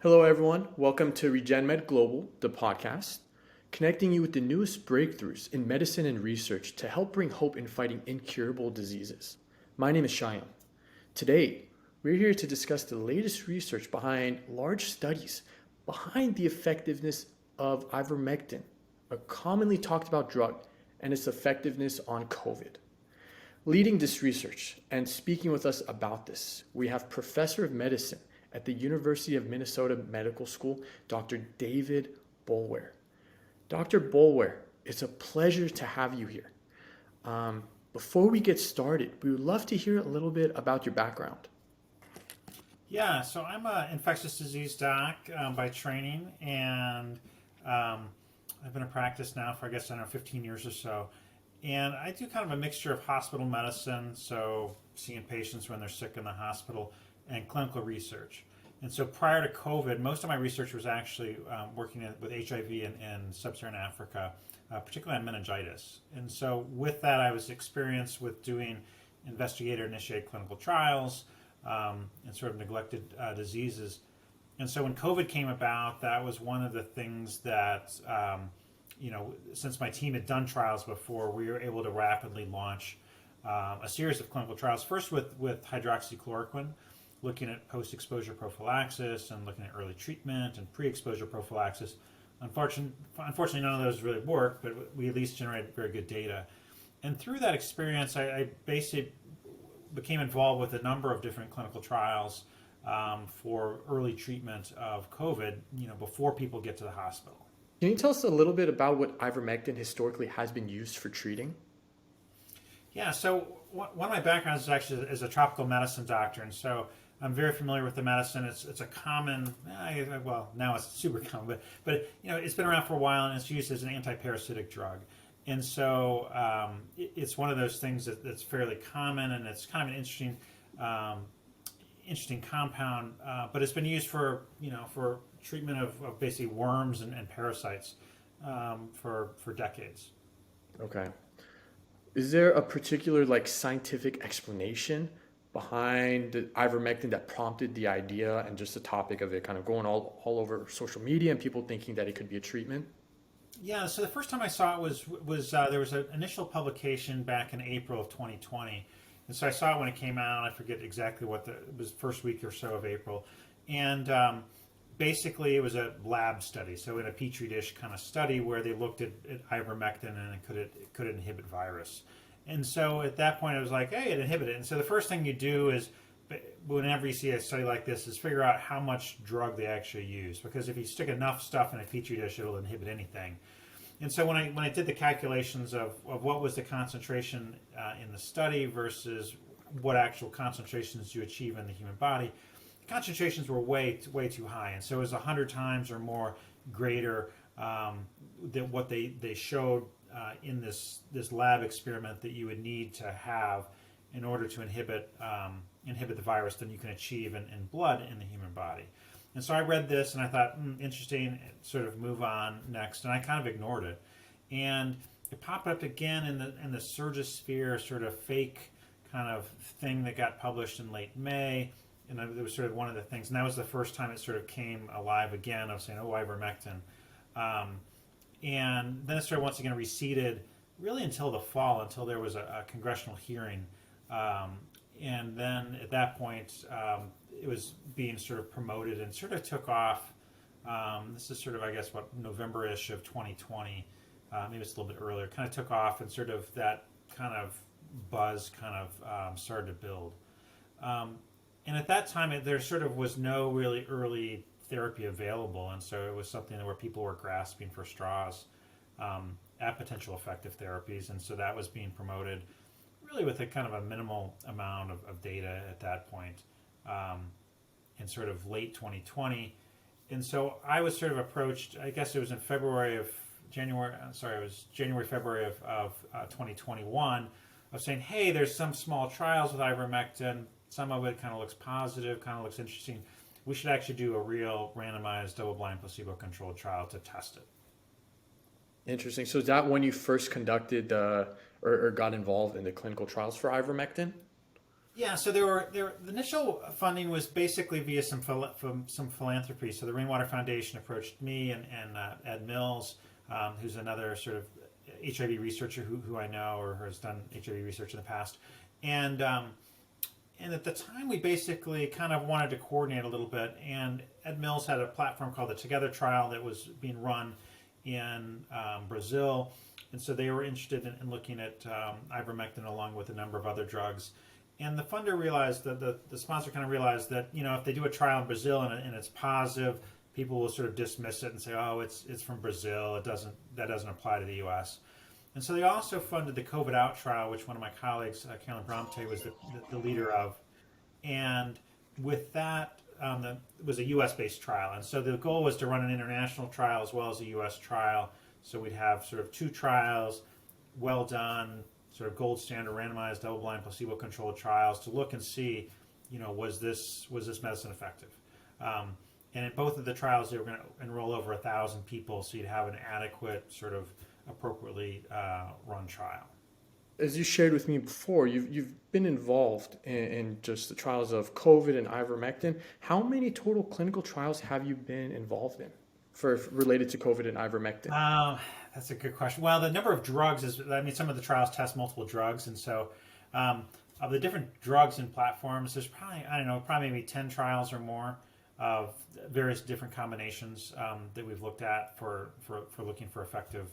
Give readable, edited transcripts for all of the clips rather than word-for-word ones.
Hello, everyone. Welcome to RegenMed Global, the podcast, connecting you with the newest breakthroughs in medicine and research to help bring hope in fighting incurable diseases. My name is Shyam. Today, we're here to discuss the latest research behind large studies behind the effectiveness of ivermectin, a commonly talked about drug, and its effectiveness on COVID. Leading this research and speaking with us about this, we have Professor of Medicine at the University of Minnesota Medical School, Dr. David Boulware. Dr. Boulware, it's a pleasure to have you here. Before we get started, we would love to hear a little bit about your background. Yeah, so I'm an infectious disease doc by training, and I've been in practice now for, I guess, 15 years or so. And I do kind of a mixture of hospital medicine, so seeing patients when they're sick in the hospital, and clinical research. And so prior to COVID, most of my research was actually working with HIV in sub-Saharan Africa, particularly on meningitis. And so with that, I was experienced with doing investigator-initiated clinical trials and sort of neglected diseases. And so when COVID came about, that was one of the things that, since my team had done trials before, we were able to rapidly launch a series of clinical trials, first with hydroxychloroquine, looking at post-exposure prophylaxis and looking at early treatment and pre-exposure prophylaxis. Unfortunately, none of those really worked, but we at least generated very good data. And through that experience, I basically became involved with a number of different clinical trials for early treatment of COVID, before people get to the hospital. Can you tell us a little bit about what ivermectin historically has been used for treating? Yeah, so one of my backgrounds is actually as a tropical medicine doctor, and so I'm very familiar with the medicine. It's a common, well, now it's super common, but it's been around for a while, and it's used as an anti-parasitic drug. And so it's one of those things that's fairly common, and it's kind of an interesting compound, but it's been used for treatment of basically worms and parasites for decades. Okay. Is there a particular scientific explanation behind the ivermectin that prompted the idea and just the topic of it kind of going all over social media and people thinking that it could be a treatment? Yeah, so the first time I saw it was there was an initial publication back in April of 2020, and so I saw it when it came out. I forget exactly it was first week or so of April, and basically it was a lab study, so in a petri dish kind of study where they looked at ivermectin and it could inhibit virus. And so at that point I was like, hey, it inhibited it. And so the first thing you do is, whenever you see a study like this, is figure out how much drug they actually use, because if you stick enough stuff in a petri dish, it'll inhibit anything. And so when I did the calculations of what was the concentration in the study versus what actual concentrations you achieve in the human body, concentrations were way too high, and so it was 100 times or more greater than what they showed in this lab experiment that you would need to have in order to inhibit the virus than you can achieve in blood in the human body. And so I read this and I thought, interesting, sort of move on next, and I kind of ignored it. And it popped up again in the Surgisphere sort of fake kind of thing that got published in late May. And it was sort of one of the things, and that was the first time it sort of came alive again of saying, oh, ivermectin. And then it sort of once again receded really until the fall, until there was a congressional hearing. And then at that point, it was being sort of promoted and sort of took off. This is sort of, I guess, November-ish of 2020. Maybe it's a little bit earlier. Kind of took off, and sort of that kind of buzz kind of started to build. And at that time, there sort of was no really early therapy available, and so it was something where people were grasping for straws at potential effective therapies, and so that was being promoted really with a kind of a minimal amount of data at that point in sort of late 2020. And so I was sort of approached, I guess it was in January, February of 2021, of saying, hey, there's some small trials with ivermectin. Some of it kind of looks positive, kind of looks interesting. We should actually do a real randomized, double-blind, placebo-controlled trial to test it. Interesting. So is that when you first conducted or got involved in the clinical trials for ivermectin? Yeah, so the initial funding was basically via from some philanthropy. So the Rainwater Foundation approached me and Ed Mills, who's another sort of HIV researcher who I know or has done HIV research in the past, and at the time we basically kind of wanted to coordinate a little bit. And Ed Mills had a platform called the Together Trial that was being run in Brazil, and so they were interested in looking at ivermectin along with a number of other drugs. And the funder realized that the sponsor kind of realized that, if they do a trial in Brazil and it's positive, people will sort of dismiss it and say, oh, it's from Brazil. That doesn't apply to the U.S. And so they also funded the COVID out trial, which one of my colleagues, Carolyn Bramte, was the leader of. And with that, it was a U.S.-based trial. And so the goal was to run an international trial as well as a U.S. trial. So we'd have sort of two trials, well done, sort of gold standard randomized double-blind placebo-controlled trials to look and see, was this medicine effective? And in both of the trials, they were going to enroll over 1,000 people, so you'd have an adequate sort of appropriately run trial. As you shared with me before, you've been involved in just the trials of COVID and ivermectin. How many total clinical trials have you been involved in related to COVID and ivermectin? That's a good question. Well, the number of drugs some of the trials test multiple drugs, and so of the different drugs and platforms, there's probably maybe 10 trials or more of various different combinations that we've looked at for looking for effective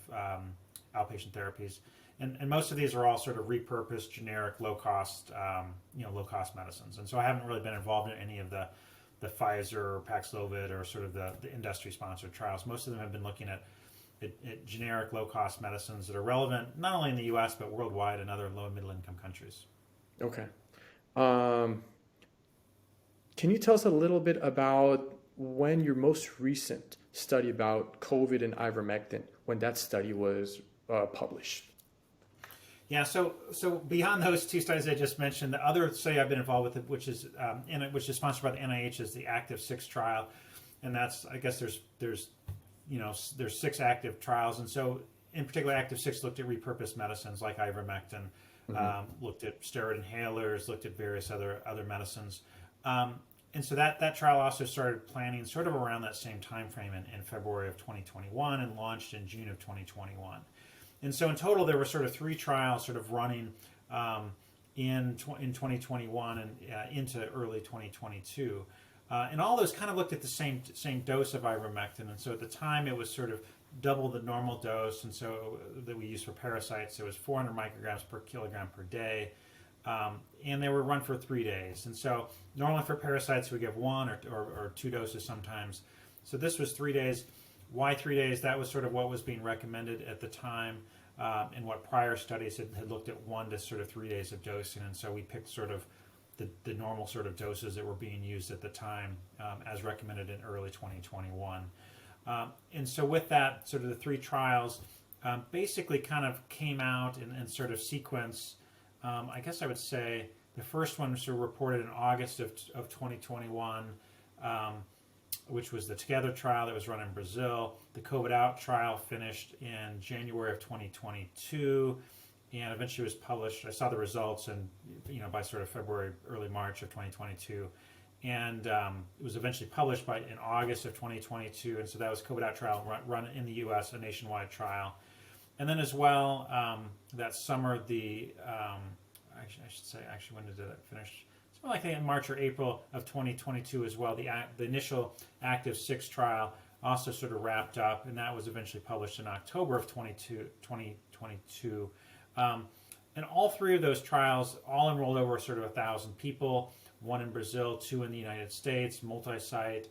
outpatient therapies. And most of these are all sort of repurposed, generic, low-cost medicines. And so I haven't really been involved in any of the Pfizer or Paxlovid or sort of the industry-sponsored trials. Most of them have been looking at generic, low-cost medicines that are relevant not only in the U.S. but worldwide in other low and middle-income countries. Okay. Can you tell us a little bit about when your most recent study about COVID and ivermectin, when that study was published? Yeah, so beyond those two studies I just mentioned, the other study I've been involved with, which is sponsored by the NIH, is the Active 6 trial, and that's, I guess there's 6 active trials, and so in particular Active 6 looked at repurposed medicines like ivermectin, looked at steroid inhalers, looked at various other medicines, and so that trial also started planning sort of around that same time frame in February of 2021 and launched in June of 2021. And so in total, there were sort of 3 trials sort of running in 2021 and into early 2022. And all those kind of looked at the same dose of ivermectin. And so at the time, it was sort of double the normal dose, and so that we use for parasites. It was 400 micrograms per kilogram per day. And they were run for 3 days. And so normally for parasites, we give 1 or 2 doses sometimes. So this was 3 days. Why 3 days? That was sort of what was being recommended at the time, and what prior studies had looked at 1 to sort of 3 days of dosing. And so we picked sort of the normal sort of doses that were being used at the time as recommended in early 2021. And so with that, sort of the 3 trials basically kind of came out in sort of sequence. I guess I would say the first one was sort of reported in August of 2021, which was the Together trial that was run in Brazil. The COVID out trial finished in January of 2022 and eventually was published. I saw the results and by sort of February, early March of 2022. And it was eventually published in August of 2022. And so that was COVID out trial run in the U.S., a nationwide trial. And then as well, that summer, when did it finish? Something like in March or April of 2022 as well. The initial Active 6 trial also sort of wrapped up, and that was eventually published in October of 2022. And all 3 of those trials all enrolled over sort of 1,000 people, 1 in Brazil, 2 in the United States, multi-site,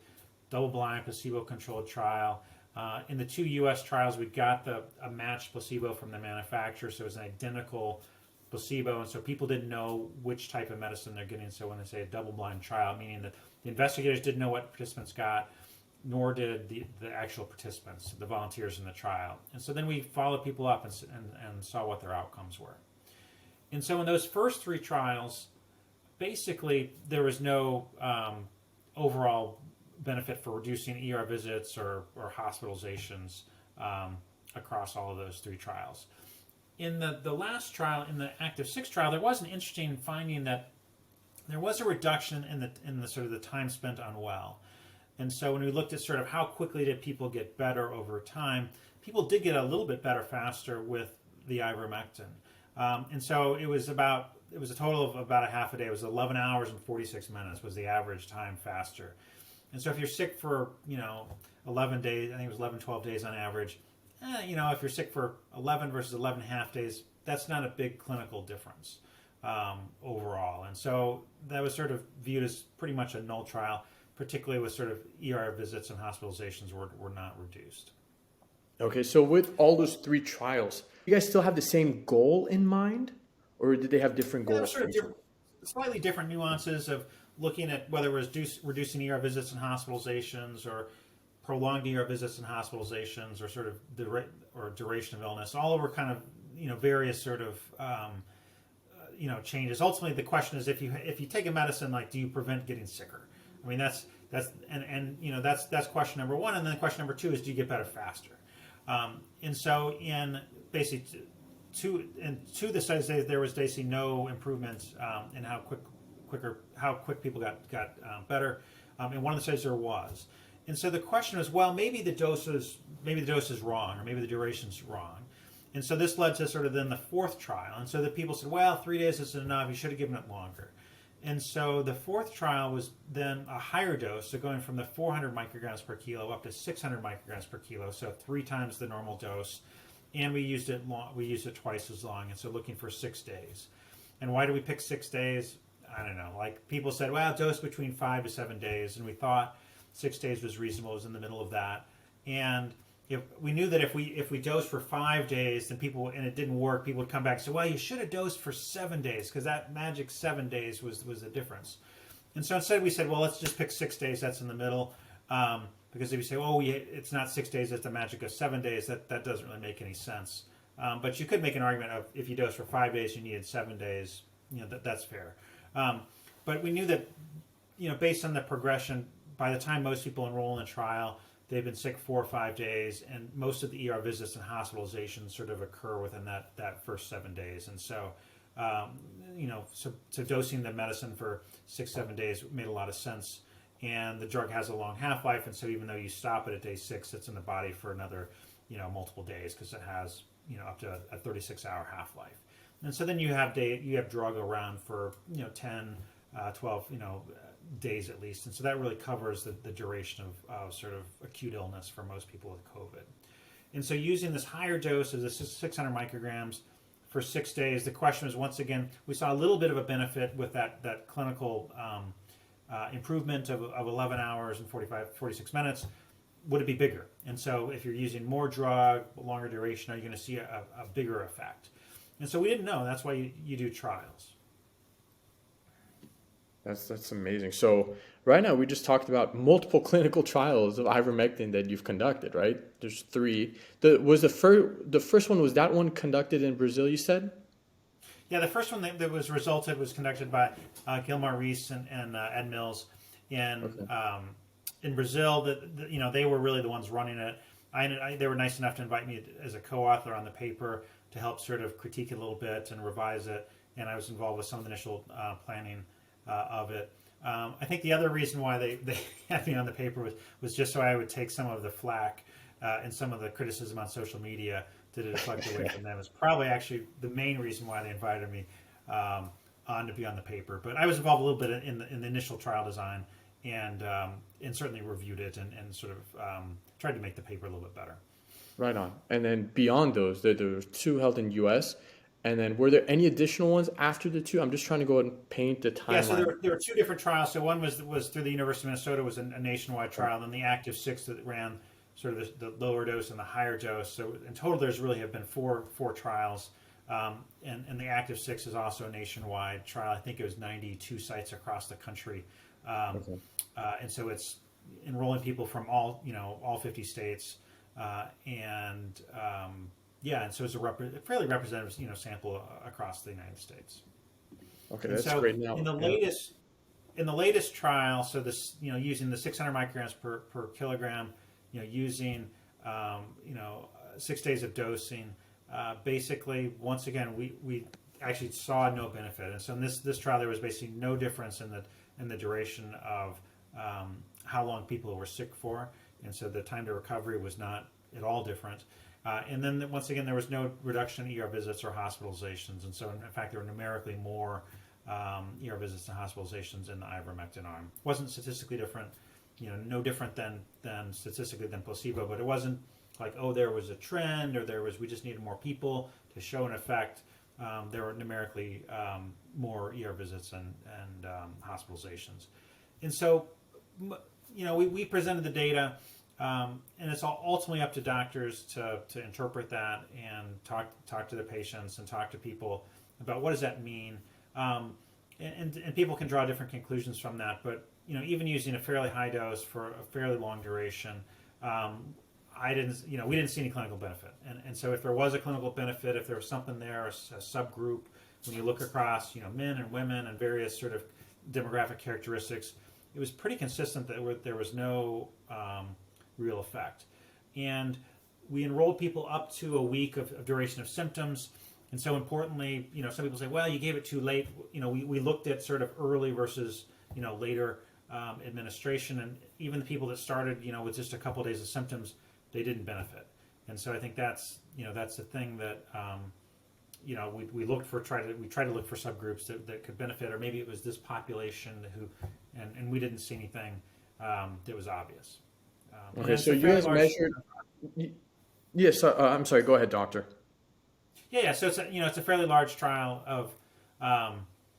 double-blind, placebo-controlled trial. In the 2 U.S. trials, we got a matched placebo from the manufacturer, so it was an identical placebo, and so people didn't know which type of medicine they're getting. So when they say a double-blind trial, meaning that the investigators didn't know what participants got, nor did the actual participants, the volunteers in the trial. And so then we followed people up and saw what their outcomes were. And so in those first 3 trials, basically there was no overall benefit for reducing ER visits or hospitalizations across all of those 3 trials. In the last trial, in the Active 6 trial, there was an interesting finding that there was a reduction in the sort of the time spent on well. And so when we looked at sort of how quickly did people get better over time, people did get a little bit better faster with the ivermectin. And so it was a total of about a half a day. It was 11 hours and 46 minutes was the average time faster. And so if you're sick for, 11 days, I think it was 11, 12 days on average, if you're sick for 11 versus 11 and a half days, that's not a big clinical difference overall. And so that was sort of viewed as pretty much a null trial, particularly with sort of ER visits and hospitalizations were not reduced. Okay, so with all those 3 trials, you guys still have the same goal in mind, or did they have different goals? Sort of slightly different nuances of looking at whether it was reducing ER visits and hospitalizations or prolonged ER visits and hospitalizations or sort of duration of illness. All over kind of various sort of changes. Ultimately, the question is if you take a medicine, like, do you prevent getting sicker? I mean, that's question number 1, and then question number 2 is, do you get better faster? And so in basically two of the studies, there was basically no improvement in how quick people got better. In one of the studies there was. And so the question was, well, maybe the dose is wrong, or maybe the duration's wrong. And so this led to sort of then the 4th trial. And so the people said, well, 3 days isn't enough. You should have given it longer. And so the 4th trial was then a higher dose, so going from the 400 micrograms per kilo up to 600 micrograms per kilo, so 3 times the normal dose. And we used it twice as long, and so looking for 6 days. And why do we pick 6 days? I don't know. Like, people said, well, dose between 5 to 7 days, and we thought 6 days was reasonable. It was in the middle of that. And if we knew that if we dosed for 5 days, then and it didn't work, people would come back and say, well, you should have dosed for 7 days, because that magic 7 days was the difference. And so instead we said, well, let's just pick 6 days. That's in the middle. Because if you say, oh, it's not 6 days, it's the magic of 7 days, that doesn't really make any sense. But you could make an argument of if you dose for 5 days, you needed 7 days. That's fair. But we knew that, based on the progression, by the time most people enroll in the trial, they've been sick 4 or 5 days, and most of the ER visits and hospitalizations sort of occur within that first 7 days. And so, so dosing the medicine for 6-7 days made a lot of sense. And the drug has a long half-life, and so even though you stop it at day 6, it's in the body for another, multiple days, because it has, up to a 36-hour half-life. And so then you have drug around for 10, 12, days at least, and so that really covers the duration of sort of acute illness for most people with COVID. And so using this higher dose of the 600 micrograms for 6 days, the question was, once again, we saw a little bit of a benefit with that clinical improvement of 11 hours and 46 minutes. Would it be bigger? And so if you're using more drug, longer duration, are you going to see a bigger effect? And so we didn't know. That's why you do trials. That's amazing. So right now we just talked about multiple clinical trials of ivermectin that you've conducted, right? There's 3. The first one, was that one conducted in Brazil, you said? Yeah, the first one that was conducted by Gilmar Reese and Ed Mills in Brazil. They were really the ones running it. They were nice enough to invite me as a co-author on the paper to help sort of critique it a little bit and revise it, and I was involved with some of the initial planning of it. I think the other reason why they had me on the paper was just so I would take some of the flack and some of the criticism on social media to deflect away from them. It's probably actually the main reason why they invited me on to be on the paper. But I was involved a little bit in the initial trial design and certainly reviewed it and sort of tried to make the paper a little bit better. Right on. And then beyond those, there were 2 held in U.S., and then were there any additional ones after the 2? I'm just trying to go ahead and paint the timeline. Yeah, so there were 2 different trials. So one was through the University of Minnesota, was a nationwide trial, then the Active 6 that ran sort of the lower dose and the higher dose. So in total, there's really have been four trials. And the Active 6 is also a nationwide trial. I think it was 92 sites across the country. And so it's enrolling people from all 50 states. And so it's a fairly representative, sample across the United States. Okay, that's great. Now, in the latest trial, so this, using the 600 micrograms per kilogram, using 6 days of dosing, basically, once again, we actually saw no benefit. And so in this trial, there was basically no difference in the duration of how long people were sick for, and so the time to recovery was not at all different. And then once again, there was no reduction in ER visits or hospitalizations, and so in fact, there were numerically more ER visits and hospitalizations in the ivermectin arm. It wasn't statistically different, no different than statistically than placebo, but it wasn't like, oh, there was a trend, or we just needed more people to show an effect. There were numerically more ER visits and hospitalizations. And so, we presented the data, and it's ultimately up to doctors to interpret that and talk to the patients and talk to people about what does that mean. And people can draw different conclusions from that, but even using a fairly high dose for a fairly long duration, we didn't see any clinical benefit. And so if there was a clinical benefit, if there was something there, a subgroup, when you look across, men and women and various sort of demographic characteristics, it was pretty consistent that there was no real effect. And we enrolled people up to a week of duration of symptoms. And so importantly, some people say, well, you gave it too late. We looked at sort of early versus, later administration. And even the people that started, with just a couple of days of symptoms, they didn't benefit. And so I think that's the thing that, we tried to look for subgroups that could benefit, or maybe it was this population and we didn't see anything that was obvious. Okay, so you guys measured. Yes, I'm sorry. Go ahead, doctor. Yeah. So it's a fairly large trial of. I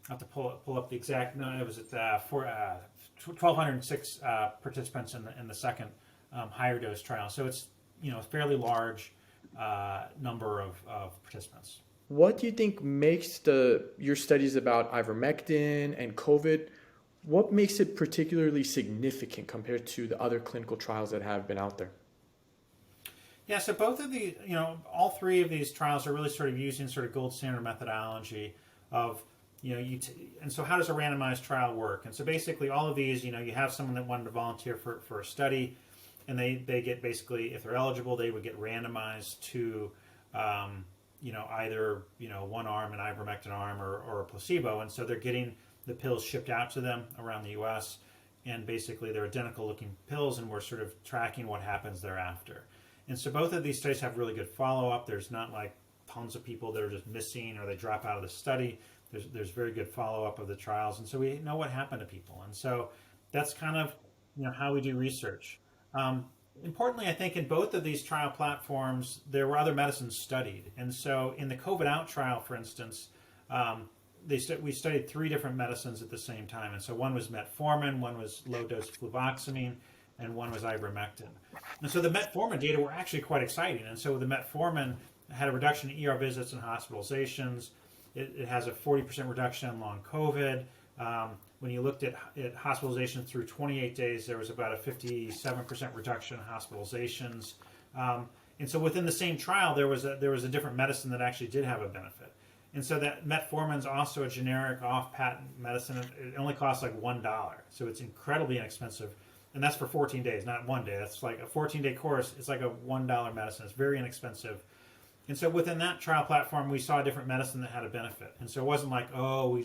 have to pull up the exact. No, it was at 1,206 participants in the second higher dose trial. So it's a fairly large number of participants. What do you think makes your studies about ivermectin and COVID? What makes it particularly significant compared to the other clinical trials that have been out there? Yeah, so both of the, all three of these trials are really sort of using sort of gold standard methodology of, and so how does a randomized trial work? And so basically all of these, you have someone that wanted to volunteer for a study, and they get basically, if they're eligible, they would get randomized to, either, one arm, an ivermectin arm, or a placebo. And so they're getting the pills shipped out to them around the U.S., and basically they're identical looking pills, and we're sort of tracking what happens thereafter. And so both of these studies have really good follow-up. There's not like tons of people that are just missing or they drop out of the study. There's very good follow-up of the trials, and so we know what happened to people. And so that's kind of how we do research. Importantly, I think in both of these trial platforms, there were other medicines studied. And so in the COVID out trial, for instance, we studied 3 different medicines at the same time. And so one was Metformin, one was low-dose Fluvoxamine, and one was Ivermectin. And so the Metformin data were actually quite exciting. And so the Metformin had a reduction in ER visits and hospitalizations. It has a 40% reduction in long COVID. When you looked at hospitalizations through 28 days, there was about a 57% reduction in hospitalizations. And so within the same trial, there was a different medicine that actually did have a benefit. And so that Metformin is also a generic off-patent medicine. It only costs like $1. So it's incredibly inexpensive. And that's for 14 days, not one day. That's like a 14-day course. It's like a $1 medicine. It's very inexpensive. And so within that trial platform, we saw a different medicine that had a benefit. And so it wasn't like, oh, we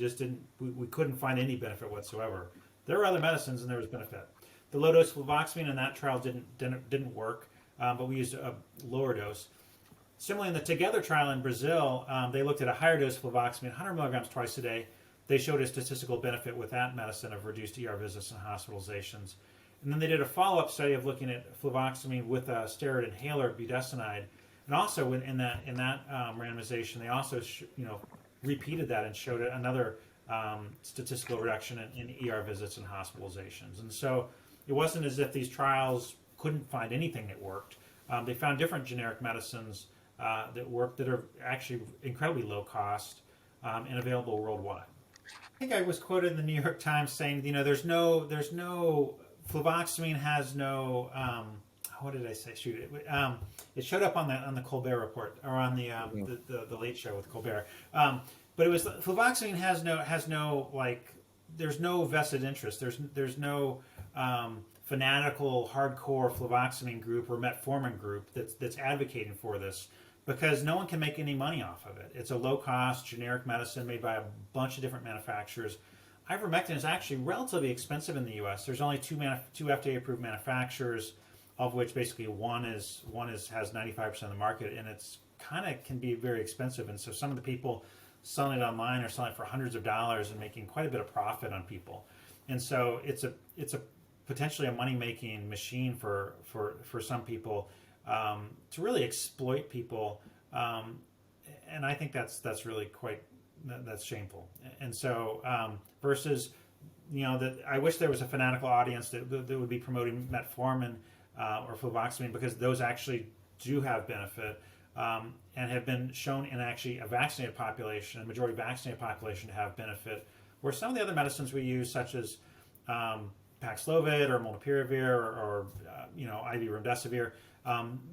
couldn't find any benefit whatsoever. There were other medicines and there was benefit. The low-dose Fluvoxamine in that trial didn't work, but we used a lower dose. Similarly, in the Together trial in Brazil, they looked at a higher dose Fluvoxamine, 100 milligrams twice a day. They showed a statistical benefit with that medicine of reduced ER visits and hospitalizations. And then they did a follow-up study of looking at Fluvoxamine with a steroid inhaler, budesonide. And also in that randomization, they also repeated that and showed another statistical reduction in ER visits and hospitalizations. And so it wasn't as if these trials couldn't find anything that worked. They found different generic medicines that work that are actually incredibly low cost and available worldwide. I think I was quoted in the New York Times saying, there's no Fluvoxamine has no what did I say? Shoot, it showed up on the Colbert Report or on the Late Show with Colbert. But it was Fluvoxamine has no like there's no vested interest. There's no fanatical hardcore Fluvoxamine group or Metformin group that's advocating for this. because no one can make any money off of it. It's a low-cost generic medicine made by a bunch of different manufacturers. Ivermectin is actually relatively expensive in the U.S. There's only two FDA-approved manufacturers, of which basically one has 95% of the market, and it's kind of can be very expensive. And so some of the people selling it online are selling it for hundreds of dollars and making quite a bit of profit on people. And so it's a potentially a money-making machine for some people to really exploit people, and I think that's really that's shameful. And so versus, that I wish there was a fanatical audience that would be promoting Metformin or Fluvoxamine, because those actually do have benefit and have been shown in actually a vaccinated population, a majority vaccinated population, to have benefit. Where some of the other medicines we use, such as Paxlovid or Molnupiravir or IV remdesivir,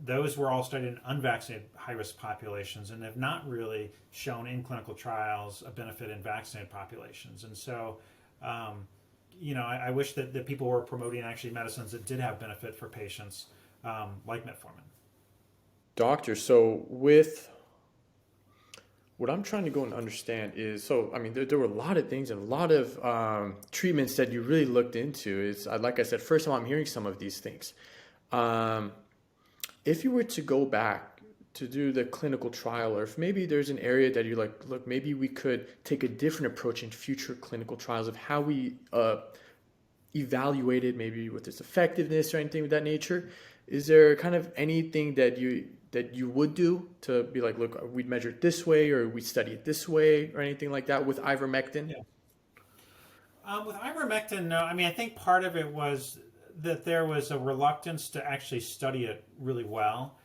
those were all studied in unvaccinated high-risk populations and have not really shown in clinical trials a benefit in vaccinated populations. And so, I wish that people were promoting actually medicines that did have benefit for patients, like Metformin. Doctor, so with what I'm trying to go and understand is, so I mean, there were a lot of things and a lot of treatments that you really looked into. It's like I said, first time I'm hearing some of these things. If you were to go back to do the clinical trial, or if maybe there's an area that you're like, look, maybe we could take a different approach in future clinical trials of how we evaluated maybe with its effectiveness or anything of that nature, is there kind of anything that you would do to be like, look, we'd measure it this way, or we'd study it this way, or anything like that with ivermectin? Yeah. With ivermectin, no. I mean, I think part of it was that there was a reluctance to actually study it really well.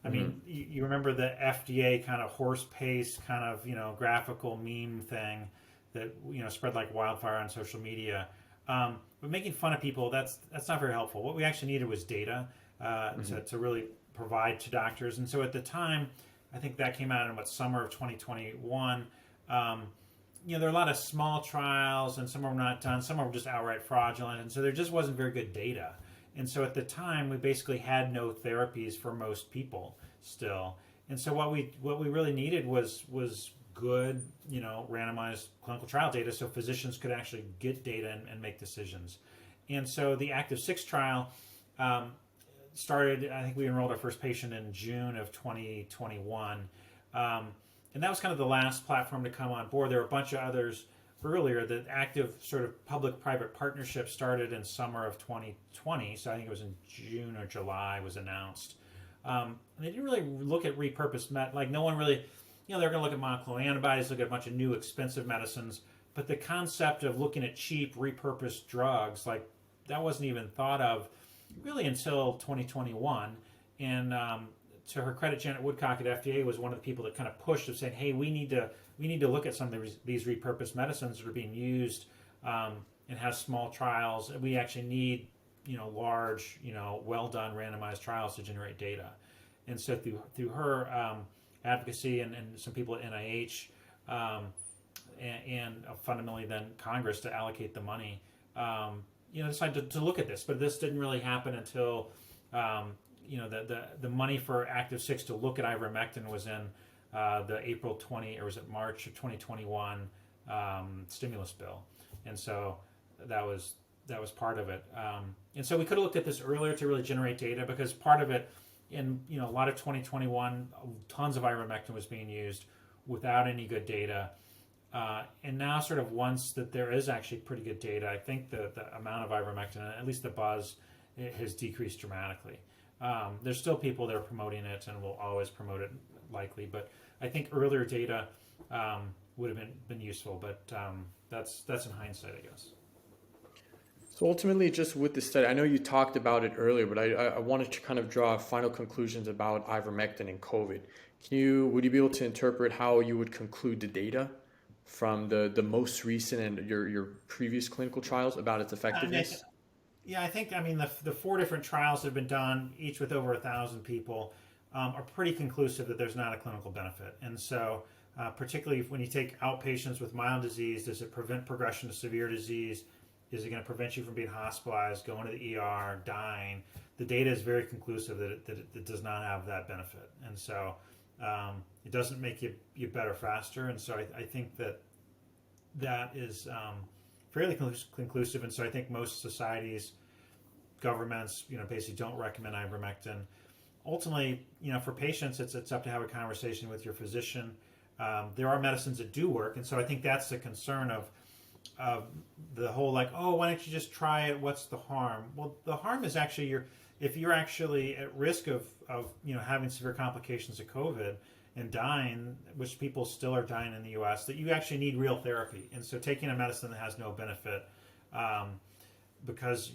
I mean, you remember the FDA kind of horse-paced kind of, graphical meme thing that, spread like wildfire on social media. But making fun of people, that's not very helpful. What we actually needed was data to really provide to doctors. And so at the time, I think that came out in summer of 2021. There are a lot of small trials, and some of them not done. Some of them just outright fraudulent, and so there just wasn't very good data. And so at the time, we basically had no therapies for most people still. And so what we really needed was good, randomized clinical trial data, so physicians could actually get data and make decisions. And so the Active 6 trial started. I think we enrolled our first patient in June of 2021. And that was kind of the last platform to come on board. There were a bunch of others earlier. The active sort of public-private partnership started in summer of 2020, so I think it was in June or July was announced. And they didn't really look at repurposed no one really, they're going to look at monoclonal antibodies, look at a bunch of new expensive medicines, but the concept of looking at cheap repurposed drugs, that wasn't even thought of really until 2021. And to her credit, Janet Woodcock at FDA was one of the people that kind of pushed of saying, hey, we need to look at some of these repurposed medicines that are being used and have small trials. We actually need large, well done randomized trials to generate data. And so through her advocacy and some people at NIH and fundamentally then Congress to allocate the money, decided to look at this. But this didn't really happen until the money for Active 6 to look at ivermectin was in the March of 2021 stimulus bill, and so that was part of it. And so we could have looked at this earlier to really generate data, because part of it in a lot of 2021, tons of ivermectin was being used without any good data. And now, sort of once that there is actually pretty good data, I think the amount of ivermectin, at least the buzz, it has decreased dramatically. There's still people that are promoting it and will always promote it likely, but I think earlier data would have been useful, but that's in hindsight, I guess. So ultimately, just with this study, I know you talked about it earlier, but I wanted to kind of draw final conclusions about ivermectin and COVID. Would you be able to interpret how you would conclude the data from the most recent and your previous clinical trials about its effectiveness? I think the 4 different trials that have been done, each with over 1,000 people, are pretty conclusive that there's not a clinical benefit. And so, particularly when you take outpatients with mild disease, does it prevent progression to severe disease? Is it going to prevent you from being hospitalized, going to the ER, dying? The data is very conclusive that it does not have that benefit. And so, It doesn't make you better faster, and so I think that is fairly conclusive. And so I think most societies, governments, basically don't recommend ivermectin. Ultimately, for patients, it's up to have a conversation with your physician. There are medicines that do work, and so I think that's the concern of the whole like, oh, why don't you just try it? What's the harm? Well, the harm is actually if you're actually at risk of having severe complications of COVID and dying, which people still are dying in the U.S., that you actually need real therapy. And so taking a medicine that has no benefit because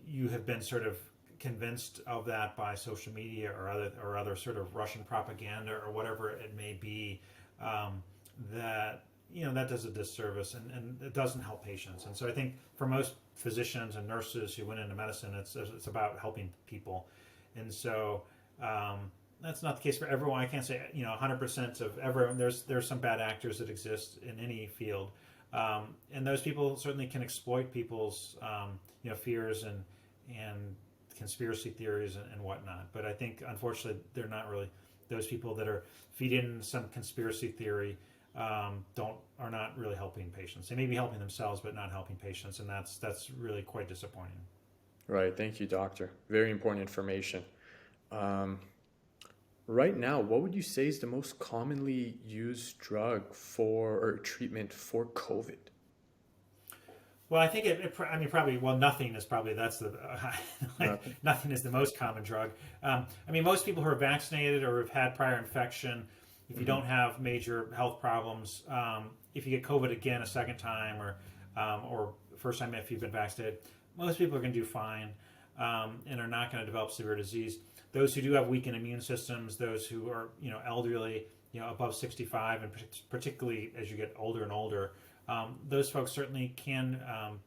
you have been sort of convinced of that by social media or other sort of Russian propaganda or whatever it may be, that does a disservice and it doesn't help patients. And so I think for most physicians and nurses who went into medicine, it's about helping people. And so that's not the case for everyone. I can't say 100% of everyone. There's some bad actors that exist in any field, and those people certainly can exploit people's fears and conspiracy theories and whatnot. But I think unfortunately they're not really those people that are feeding some conspiracy theory. Are not really helping patients. They may be helping themselves, but not helping patients, and that's really quite disappointing. Right. Thank you, doctor. Very important information. Right now, what would you say is the most commonly used drug or treatment for COVID? Well, I think nothing is probably nothing is the most common drug. Most people who are vaccinated or have had prior infection, if you don't have major health problems, if you get COVID again a second time or first time if you've been vaccinated, most people are going to do fine and are not going to develop severe disease. Those who do have weakened immune systems, those who are elderly, above 65, and particularly as you get older and older, those folks certainly can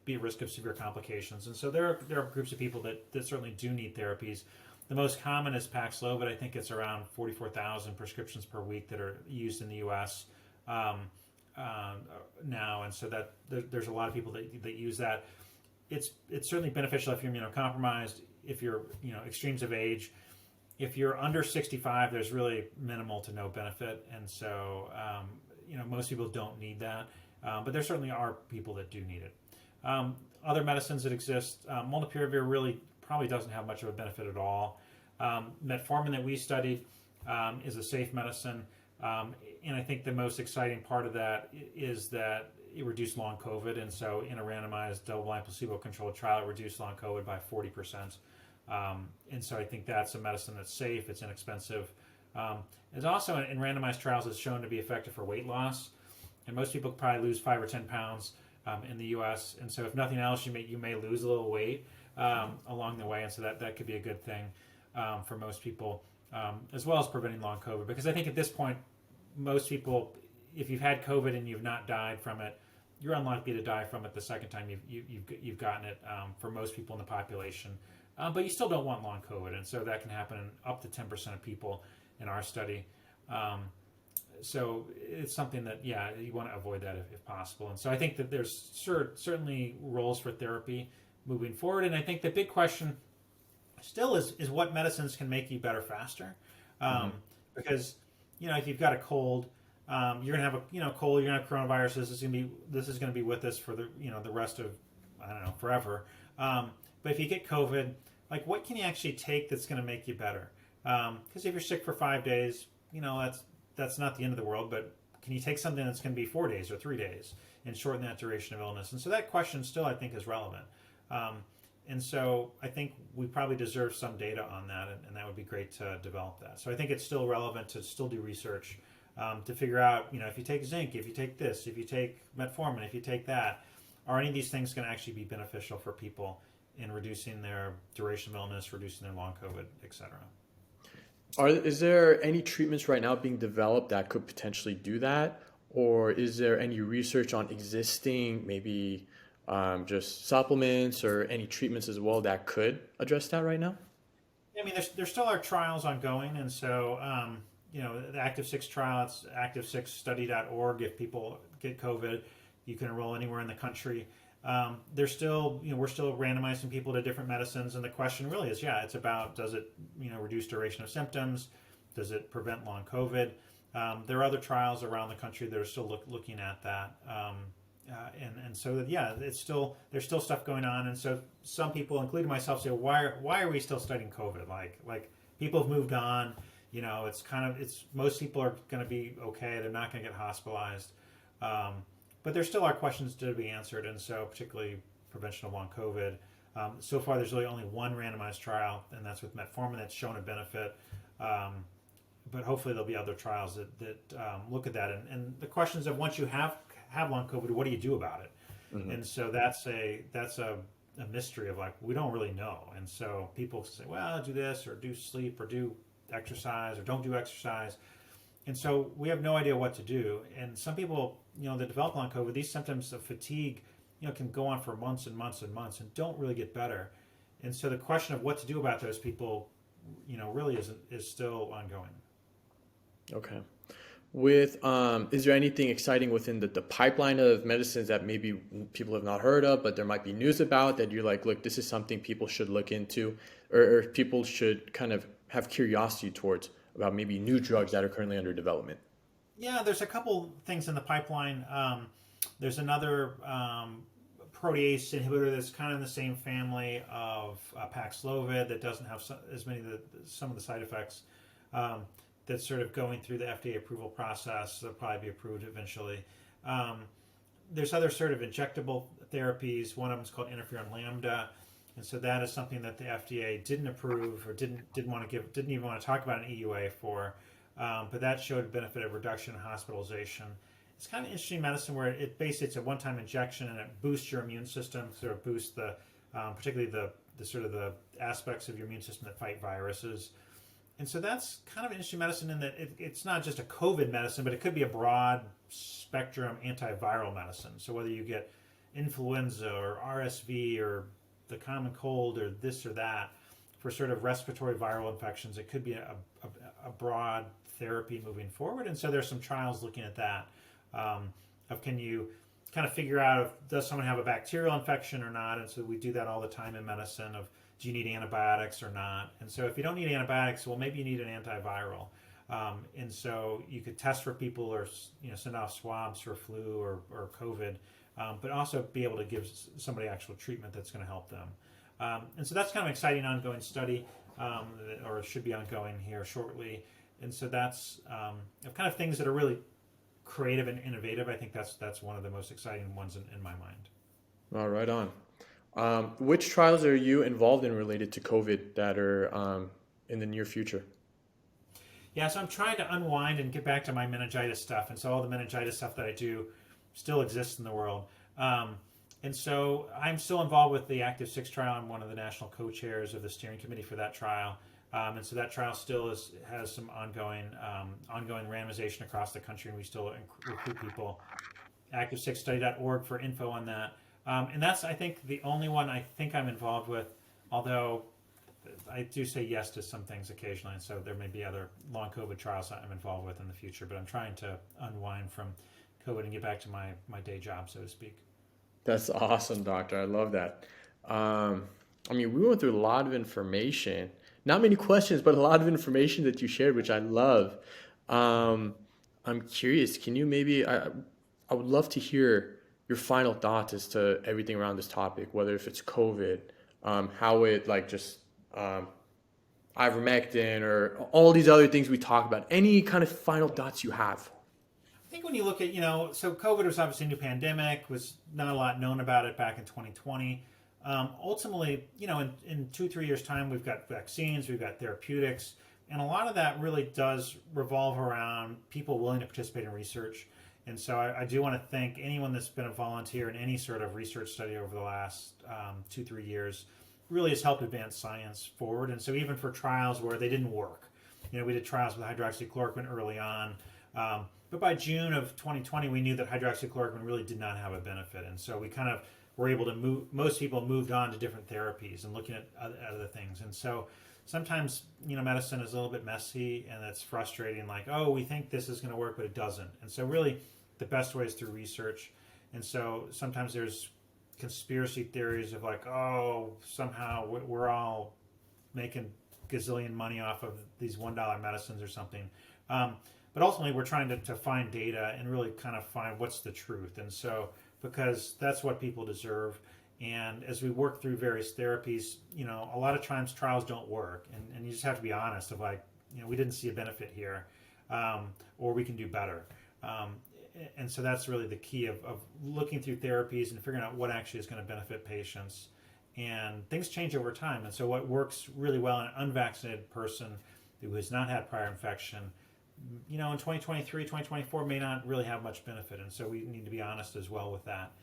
be at risk of severe complications. And so there are groups of people that certainly do need therapies. The most common is Paxlovid. I think it's around 44,000 prescriptions per week that are used in the U.S. Now, and so that there's a lot of people that use that. It's certainly beneficial if you're immunocompromised, if you're extremes of age. If you're under 65, there's really minimal to no benefit, and so most people don't need that. But there certainly are people that do need it. Other medicines that exist, molnupiravir really probably doesn't have much of a benefit at all. Metformin that we studied is a safe medicine, and I think the most exciting part of that is that it reduced long COVID, and so in a randomized double-blind placebo-controlled trial, it reduced long COVID by 40%. And so I think that's a medicine that's safe, it's inexpensive. It's also in randomized trials it's shown to be effective for weight loss, and most people probably lose 5 or 10 pounds in the U.S. And so if nothing else, you may lose a little weight along the way, and so that could be a good thing for most people, as well as preventing long COVID. Because I think at this point, most people, if you've had COVID and you've not died from it, you're unlikely to die from it the second time you've gotten it for most people in the population. But you still don't want long COVID, and so that can happen in up to 10% of people in our study. So it's something that, you want to avoid that if possible. And so I think that there's certainly roles for therapy moving forward. And I think the big question still is what medicines can make you better faster. Because, if you've got a cold, you're going to have a cold, you're going to have coronavirus. This is going to be with us for the rest of, forever. But if you get COVID, like what can you actually take that's going to make you better? Because if you're sick for 5 days, that's not the end of the world, but can you take something that's going to be 4 days or 3 days and shorten that duration of illness? And so that question still, I think, is relevant. And so I think we probably deserve some data on that, and that would be great to develop that. So I think it's still relevant to still do research to figure out, if you take zinc, if you take this, if you take metformin, if you take that, are any of these things going to actually be beneficial for people in reducing their duration of illness, reducing their long COVID, etc. Is there any treatments right now being developed that could potentially do that? Or is there any research on existing, maybe just supplements or any treatments as well that could address that right now? There still are trials ongoing. And so, the Active 6 trial, it's active6study.org. If people get COVID, you can enroll anywhere in the country. We're still randomizing people to different medicines, and the question really is, it's about, does it, reduce duration of symptoms? Does it prevent long COVID? There are other trials around the country that are still looking at that. And so yeah, there's still stuff going on, and so some people, including myself, say, why are we still studying COVID? Like people have moved on. It's most people are going to be okay. They're not going to get hospitalized, but there still are questions to be answered, and so particularly prevention of long COVID. So far, there's really only one randomized trial, and that's with Metformin that's shown a benefit. But hopefully there'll be other trials that look at that. And the questions of once you have long COVID, what do you do about it? Mm-hmm. And so that's a mystery of like, we don't really know. And so people say, well, do this or do sleep or do exercise or don't do exercise. And so we have no idea what to do. And some people, that develop long COVID, these symptoms of fatigue, can go on for months and months and months and don't really get better. And so the question of what to do about those people, really is still ongoing. Okay. Is there anything exciting within the pipeline of medicines that maybe people have not heard of, but there might be news about that you're like, look, this is something people should look into, or people should kind of have curiosity towards about maybe new drugs that are currently under development? Yeah, there's a couple things in the pipeline. There's another protease inhibitor that's kind of in the same family of Paxlovid that doesn't have some of the side effects. That's sort of going through the FDA approval process. They'll probably be approved eventually. There's other sort of injectable therapies. One of them is called interferon lambda, and so that is something that the FDA didn't approve or didn't even want to talk about an EUA for. But that showed benefit of reduction in hospitalization. It's kind of interesting medicine where it's a one-time injection and it boosts your immune system, sort of boosts particularly the sort of the aspects of your immune system that fight viruses. And so that's kind of an interesting medicine in that it's not just a COVID medicine, but it could be a broad spectrum antiviral medicine. So whether you get influenza or RSV or the common cold or this or that, for sort of respiratory viral infections, it could be a broad therapy moving forward. And so there's some trials looking at that. Of can you kind of figure out does someone have a bacterial infection or not? And so we do that all the time in medicine of, do you need antibiotics or not? And so if you don't need antibiotics, well, maybe you need an antiviral. And so you could test for people or send off swabs for flu or COVID, but also be able to give somebody actual treatment that's going to help them. And so that's kind of an exciting ongoing study, or it should be ongoing here shortly. And so that's kind of things that are really creative and innovative. I think that's one of the most exciting ones in my mind. All right on. Which trials are you involved in related to COVID that are in the near future? Yeah, so I'm trying to unwind and get back to my meningitis stuff. And so all the meningitis stuff that I do still exists in the world. And so I'm still involved with the Active 6 trial. I'm one of the national co-chairs of the steering committee for that trial. And so that trial still has some ongoing randomization across the country, and we still recruit people. Active6study.org for info on that. And that's, I think, the only one I think I'm involved with, although I do say yes to some things occasionally, and so there may be other long COVID trials that I'm involved with in the future, but I'm trying to unwind from COVID and get back to my day job, so to speak. That's awesome, doctor. I love that. We went through a lot of information. Not many questions, but a lot of information that you shared, which I love. I'm curious, can you maybe, I would love to hear your final thoughts as to everything around this topic, whether if it's COVID, how it ivermectin or all these other things we talk about. Any kind of final thoughts you have? I think when you look at, so COVID was obviously a new pandemic, was not a lot known about it back in 2020. Ultimately, in 2-3 years' time, we've got vaccines, we've got therapeutics, and a lot of that really does revolve around people willing to participate in research. And so I do want to thank anyone that's been a volunteer in any sort of research study over the last 2-3 years. Really has helped advance science forward. And so even for trials where they didn't work, we did trials with hydroxychloroquine early on. But by June of 2020, we knew that hydroxychloroquine really did not have a benefit. And so we kind of were able to most people moved on to different therapies and looking at other things. And so sometimes, medicine is a little bit messy and it's frustrating, like, oh, we think this is going to work, but it doesn't. And so really the best way is through research. And so sometimes there's conspiracy theories of like, oh, somehow we're all making gazillion money off of these $1 medicines or something. But ultimately, we're trying to find data and really kind of find what's the truth. And so, because that's what people deserve. And as we work through various therapies, a lot of times trials don't work. And you just have to be honest of like, we didn't see a benefit here, or we can do better. And so that's really the key of looking through therapies and figuring out what actually is going to benefit patients. And things change over time. And so what works really well in an unvaccinated person who has not had prior infection, in 2023, 2024 may not really have much benefit. And so we need to be honest as well with that.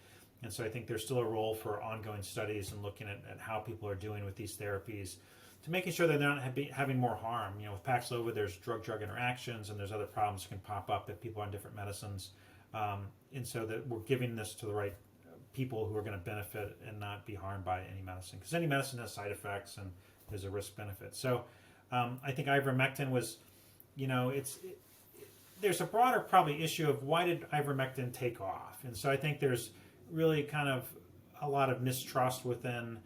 And so I think there's still a role for ongoing studies and looking at how people are doing with these therapies to making sure that they're not having more harm. With Paxlovid, there's drug-drug interactions and there's other problems that can pop up if people are on different medicines. And so that we're giving this to the right people who are going to benefit and not be harmed by any medicine. Because any medicine has side effects and there's a risk-benefit. So I think ivermectin was, there's a broader probably issue of why did ivermectin take off? And so I think there's really kind of a lot of mistrust within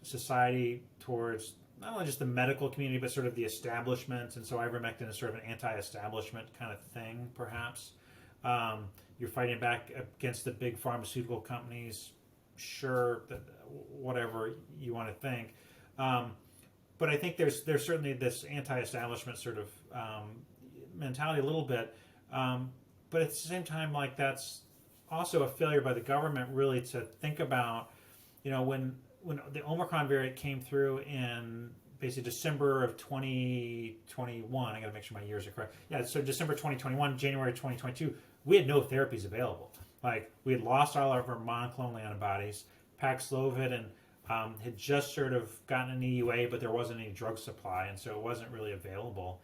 society towards not only just the medical community, but sort of the establishment. And so ivermectin is sort of an anti-establishment kind of thing, perhaps. You're fighting back against the big pharmaceutical companies, sure, whatever you want to think. But I think there's certainly this anti-establishment sort of mentality a little bit. But at the same time, like that's also a failure by the government really to think about, when the Omicron variant came through in basically December of 2021, I got to make sure my years are correct. Yeah, so December 2021, January 2022, we had no therapies available. Like we had lost all of our monoclonal antibodies. Paxlovid and had just sort of gotten an EUA, but there wasn't any drug supply, and so it wasn't really available.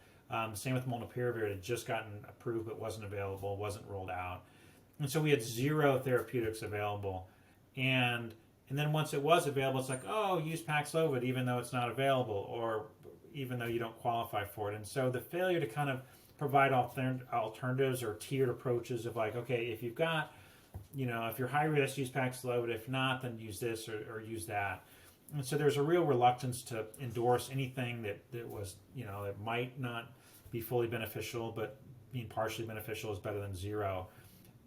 Same with molnupiravir, it had just gotten approved, but wasn't available, wasn't rolled out. And so we had zero therapeutics available. And then once it was available, it's like, oh, use Paxlovid even though it's not available or even though you don't qualify for it. And so the failure to kind of provide alternatives or tiered approaches of like, okay, if you've got, if you're high risk, use Paxlovid. If not, then use this or use that. And so there's a real reluctance to endorse anything that was, that might not be fully beneficial, but being partially beneficial is better than zero,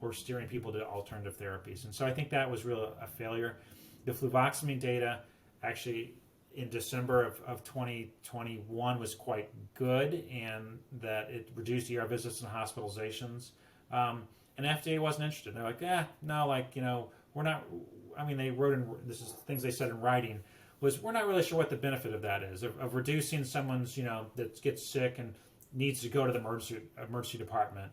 or steering people to alternative therapies. And so I think that was really a failure. The Fluvoxamine data actually in December of 2021 was quite good, and that it reduced ER visits and hospitalizations. And FDA wasn't interested. They're like, no, we're not, they wrote in, this is things they said in writing, was we're not really sure what the benefit of that is, of reducing someone's, that gets sick and needs to go to the emergency department.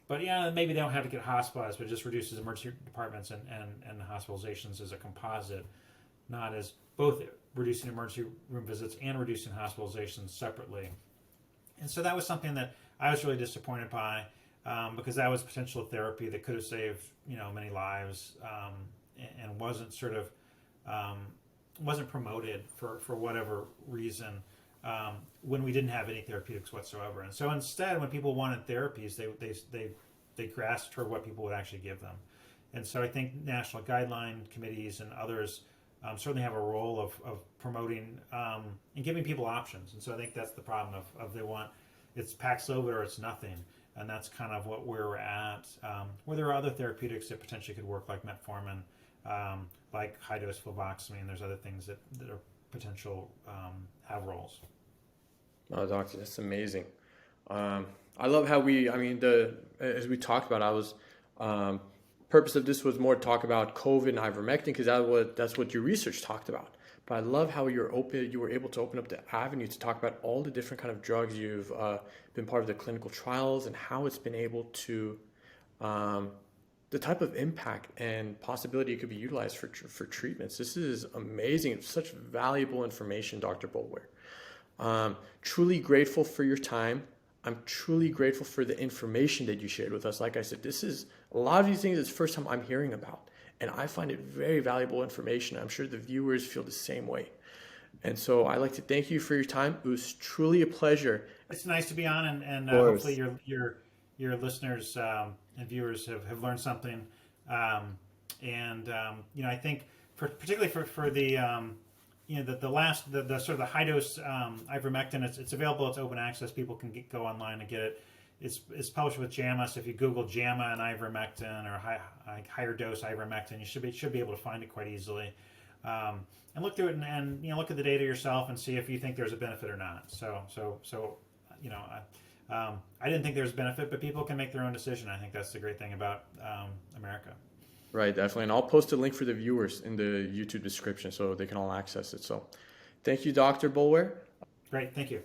But maybe they don't have to get hospitalized, but it just reduces emergency departments and hospitalizations as a composite, not as both reducing emergency room visits and reducing hospitalizations separately. And so that was something that I was really disappointed by, because that was potential therapy that could have saved many lives, and wasn't sort of wasn't promoted for whatever reason. When we didn't have any therapeutics whatsoever. And so instead, when people wanted therapies, they grasped for what people would actually give them. And so I think national guideline committees and others certainly have a role of promoting and giving people options. And so I think that's the problem of they want, it's Paxlovid or it's nothing. And that's kind of what we're at. Where there are other therapeutics that potentially could work, like Metformin, like high-dose Fluvoxamine. There's other things that are potential have roles. Oh, doctor, that's amazing. I love how as we talked about, I was purpose of this was more to talk about COVID and ivermectin because that's what your research talked about. But I love how you were able to open up the avenue to talk about all the different kind of drugs you've been part of the clinical trials and how it's been able to the type of impact and possibility it could be utilized for treatments. This is amazing. It's such valuable information, Dr. Boulware. Truly grateful for your time. I'm truly grateful for the information that you shared with us. Like I said, this is a lot of these things is the first time I'm hearing about, and I find it very valuable information. I'm sure the viewers feel the same way. And so I'd like to thank you for your time. It was truly a pleasure. It's nice to be on, and hopefully your listeners and viewers have learned something. I think particularly for the the sort of the high dose ivermectin. It's available. It's open access. People can go online and get it. It's published with JAMA. So if you Google JAMA and ivermectin or higher dose ivermectin, you should be able to find it quite easily. And look through it and look at the data yourself and see if you think there's a benefit or not. I didn't think there was benefit, but people can make their own decision. I think that's the great thing about America. Right, definitely. And I'll post a link for the viewers in the YouTube description so they can all access it. So thank you, Dr. Boulware. Great, thank you.